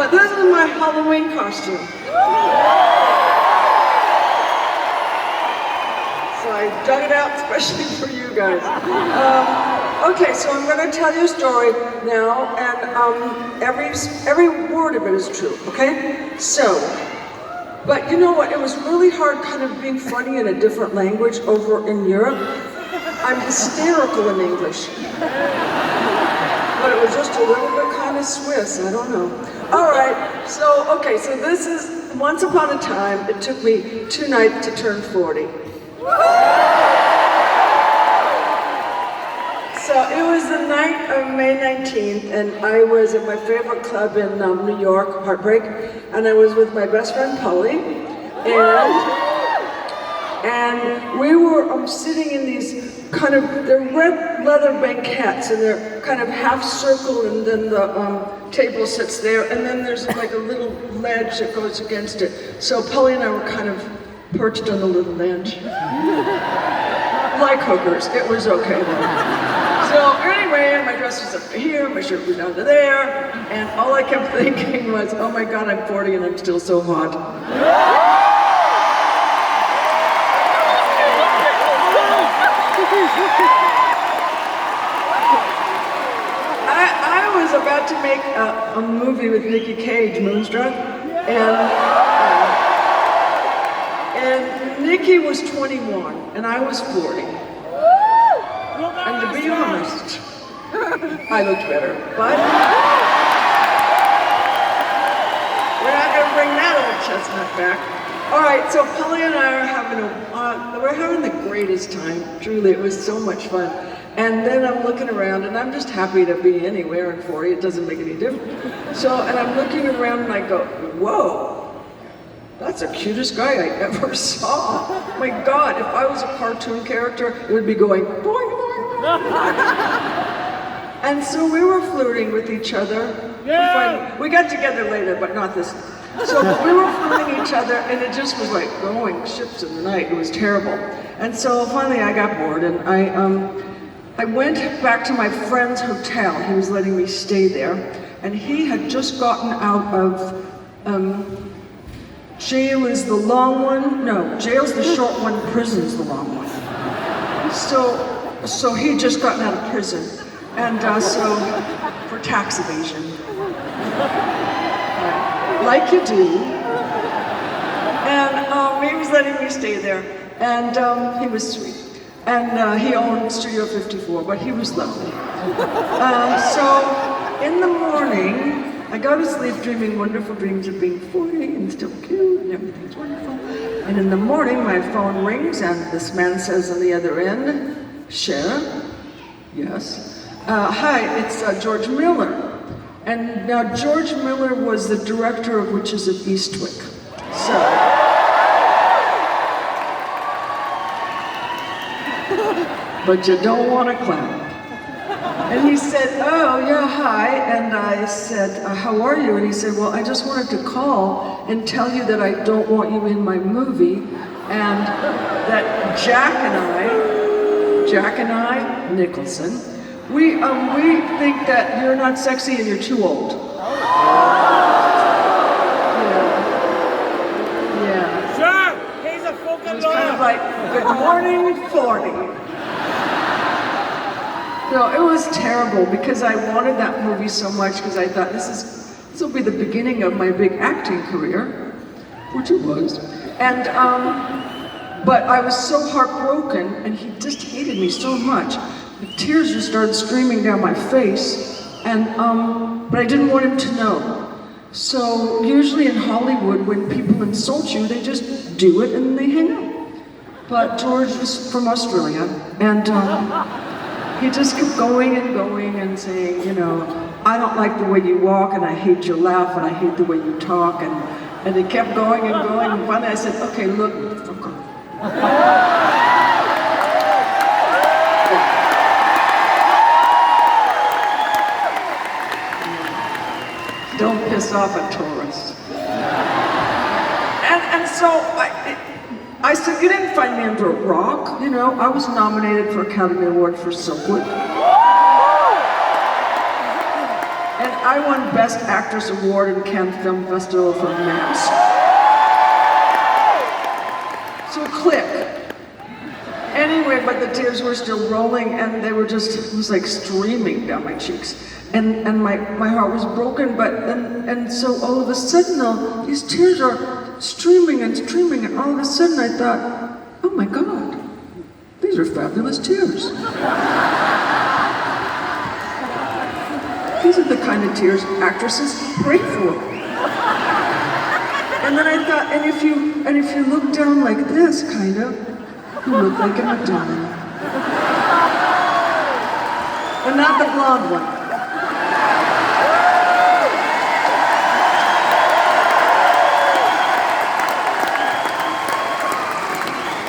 But this is my Halloween costume. So I dug it out especially for you guys. Okay, so I'm going to tell you a story now, and every word of it is true, okay? So, but you know what, it was really hard kind of being funny in a different language over in Europe. I'm hysterical in English. But it was just a little bit kind of Swiss, I don't know. All right, so, okay, so this is, once upon a time, it took me 2 nights to turn 40. So it was the night of May 19th, and I was at my favorite club in New York, Heartbreak, and I was with my best friend Polly, and we were sitting in these kind of, they're red leather banquettes, and they're kind of half circle, and then the table sits there, and then there's like a little ledge that goes against it. So Polly and I were kind of perched on the little ledge. Like hookers, it was okay though. So anyway, my dress was up to here, my shirt was down to there, and all I kept thinking was, oh my God, I'm 40 and I'm still so hot. I was about to make a movie with Nicky Cage, Moonstruck, and Nicky was 21 and I was 40. And to be honest, I looked better, but we're not going to bring that old chestnut back. All right, so Polly and I are we're having the greatest time. Truly, it was so much fun. And then I'm looking around, and I'm just happy to be anywhere in 40. It doesn't make any difference. So, and I'm looking around, and I go, whoa, that's the cutest guy I ever saw. My God, if I was a cartoon character, it would be going, boing, boing, boing. And so we were flirting with each other. Yeah. We got together later, but not this. So we were flirting each other, and it just was like going ships in the night. It was terrible. And so finally I got bored, and I went back to my friend's hotel. He was letting me stay there, and he had just gotten out of jail is the long one. No, jail's the short one, prison's the long one. So he'd just gotten out of prison, and so for tax evasion, like you do. And he was letting me stay there, and he was sweet. And he owned Studio 54, but he was lovely. So in the morning, I go to sleep dreaming wonderful dreams of being 40 and still cute and everything's wonderful. And in the morning, my phone rings and this man says on the other end, Cher? Yes. Hi, it's George Miller. And now George Miller was the director of Witches of Eastwick. So. But you don't want to clap. And he said, oh, yeah, hi. And I said, how are you? And he said, well, I just wanted to call and tell you that I don't want you in my movie, and that Jack and I, Nicholson, we think that you're not sexy and you're too old. Yeah. Sure, he's a fucking It was kind of like, good morning, 40. No, it was terrible because I wanted that movie so much because I thought this will be the beginning of my big acting career, which it was. And but I was so heartbroken, and he just hated me so much. The tears just started streaming down my face, and but I didn't want him to know. So usually in Hollywood, when people insult you, they just do it and they hang up. But George was from Australia, and he just kept going and going and saying, you know, I don't like the way you walk, and I hate your laugh, and I hate the way you talk, and he kept going and going, and finally I said, okay, look, motherfucker. Don't piss off a tourist. And so I said, you didn't find me under a rock, you know. I was nominated for Academy Award for Silkwood. And I won Best Actress Award in Cannes Film Festival for Mask. So click. Anyway, but the tears were still rolling and they were just, it was like streaming down my cheeks. And my heart was broken, and so all of a sudden, these tears are streaming and streaming, and all of a sudden I thought, oh my God, these are fabulous tears. These are the kind of tears actresses pray for. And then I thought, and if you look down like this, kind of, you look like a Madonna. And not the blonde one.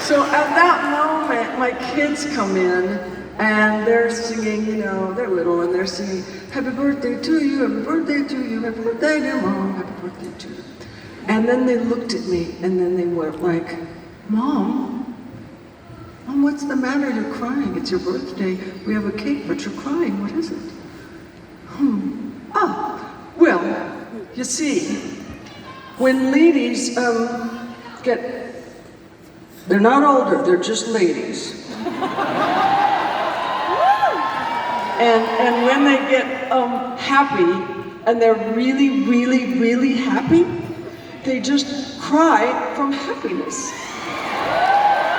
So at that moment, my kids come in and they're singing, you know, they're little and they're singing, happy birthday to you, happy birthday to you, happy birthday dear mom, happy birthday to you. And then they looked at me and then they were like, Mom, what's the matter? You're crying. It's your birthday. We have a cake, but you're crying. What is it? Well, you see, when ladies they're not older, they're just ladies. and when they get happy, and they're really, really, really happy, they just cry from happiness.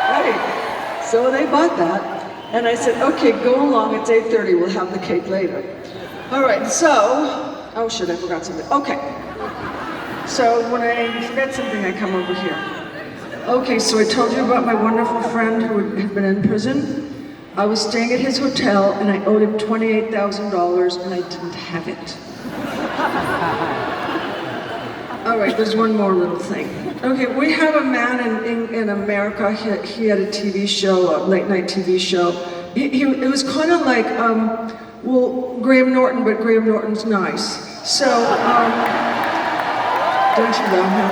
Right. So they bought that, and I said, okay, go along, it's 8:30, we'll have the cake later. All right, so, oh shit, I forgot something. Okay, so when I forget something, I come over here. Okay, so I told you about my wonderful friend who had been in prison. I was staying at his hotel, and I owed him $28,000, and I didn't have it. All right, there's one more little thing. Okay, we have a man in America, he had a TV show, a late night TV show. It was kind of like, well, Graham Norton, but Graham Norton's nice. So, don't you love him?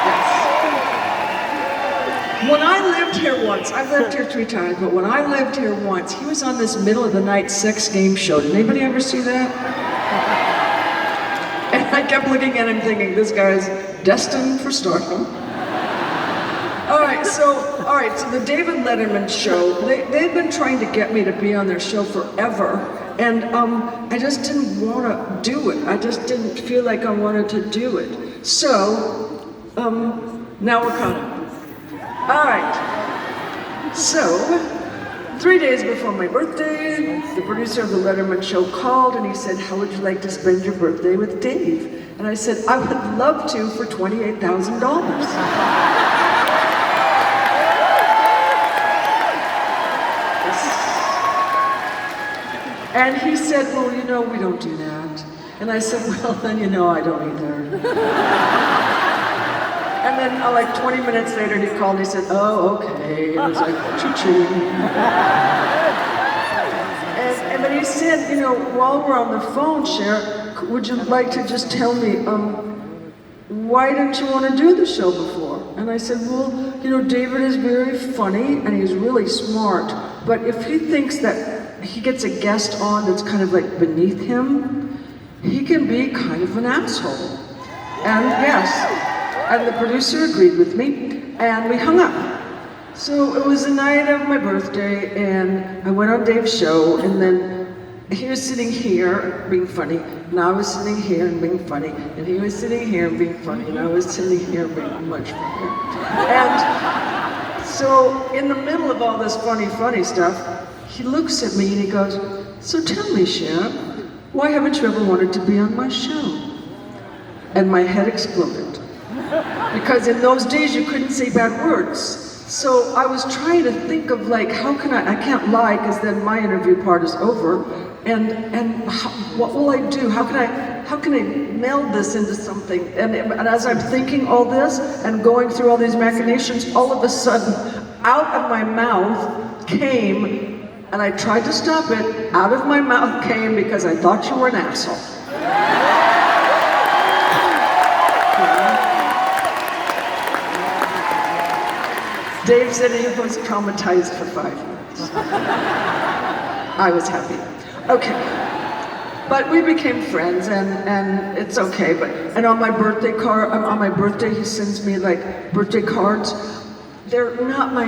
Yes. When I lived here once, I've lived here 3 times, but when I lived here once, he was on this middle of the night sex game show. Did anybody ever see that? And I kept looking at him thinking, this guy's destined for stardom. All right, so the David Letterman show, they've been trying to get me to be on their show forever, and I just didn't want to do it. I just didn't feel like I wanted to do it. So, now we're coming. All right, so 3 days before my birthday, the producer of the Letterman show called and he said, how would you like to spend your birthday with Dave? And I said, I would love to for $28,000. And he said, well, you know, we don't do that. And I said, well, then you know I don't either. And then like 20 minutes later he called and he said, oh, okay. And I was like, choo-choo. And then he said, you know, while we're on the phone, Cher, would you like to just tell me, why didn't you want to do the show before? And I said, well, you know, David is very funny and he's really smart, but if he thinks that he gets a guest on that's kind of like beneath him, he can be kind of an asshole. And yes, and the producer agreed with me, and we hung up. So it was the night of my birthday, and I went on Dave's show, and then he was sitting here being funny, and I was sitting here and being funny, and he was sitting here and being funny, and I was sitting here being much funnier. And so in the middle of all this funny stuff, he looks at me and he goes, so tell me, Cher, why haven't you ever wanted to be on my show? And my head exploded. Because in those days you couldn't say bad words. So I was trying to think of like, how can I can't lie because then my interview part is over. And what will I do? How can I meld this into something? And as I'm thinking all this and going through all these machinations, all of a sudden, out of my mouth came, and I tried to stop it, out of my mouth came because I thought you were an asshole. Dave said he was traumatized for 5 minutes. I was happy. Okay. But we became friends, and it's okay. And on my birthday card, on my birthday, he sends me like birthday cards. They're not my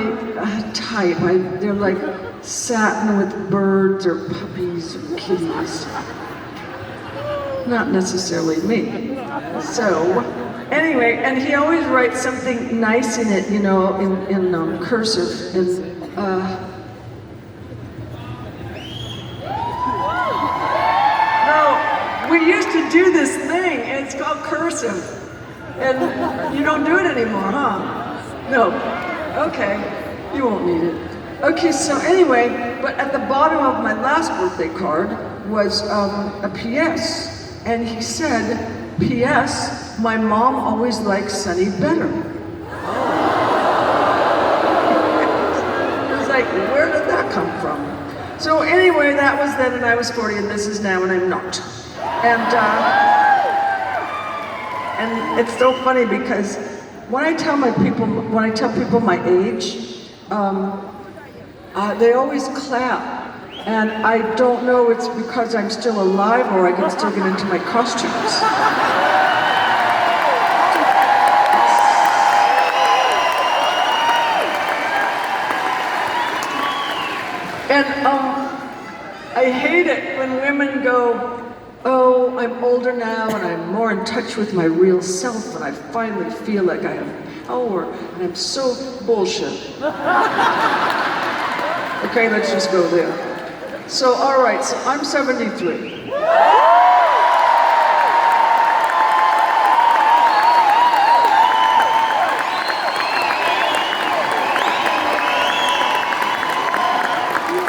type. They're like satin with birds or puppies or kitties. Not necessarily me. So, anyway, and he always writes something nice in it, you know, in cursive. We used to do this thing, and it's called cursive. And you don't do it anymore, huh? No. Okay. You won't need it. Okay, so anyway, but at the bottom of my last birthday card was a PS. And he said, P.S., my mom always likes Sunny better. It was like, where did that come from? So anyway, that was then, and I was 40, and this is now, and I'm not. And it's so funny because when I tell people my age, they always clap. And I don't know it's because I'm still alive or I can still get into my costumes. And I hate it when women go, oh, I'm older now and I'm more in touch with my real self and I finally feel like I have power and I'm so bullshit. Okay, let's just go there. So, all right, so I'm 73.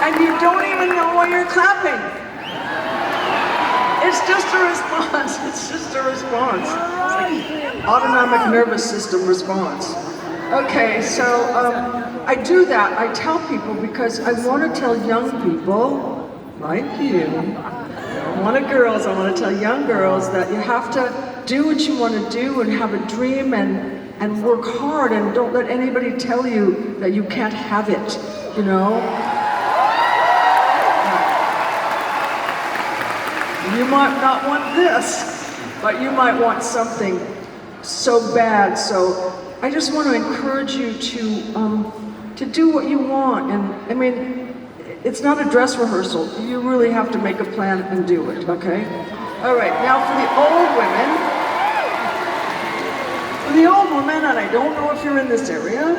And you don't even know why you're clapping. It's just a response. It's just a response. It's like autonomic nervous system response. Okay, so I do that. I tell people because I want to tell young people, like you, I want girls, I want to tell young girls that you have to do what you want to do and have a dream and work hard and don't let anybody tell you that you can't have it, you know? You might not want this, but you might want something so bad, so I just want to encourage you to do what you want, and I mean, it's not a dress rehearsal. You really have to make a plan and do it, okay? All right, now for the old women, and I don't know if you're in this area,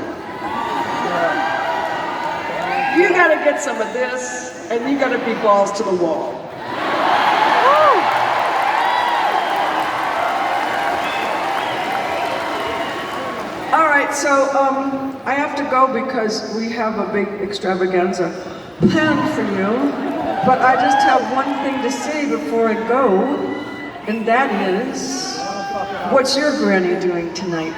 you gotta get some of this, and you gotta be balls to the wall. So I have to go because we have a big extravaganza planned for you, but I just have one thing to say before I go, and that is, what's your granny doing tonight?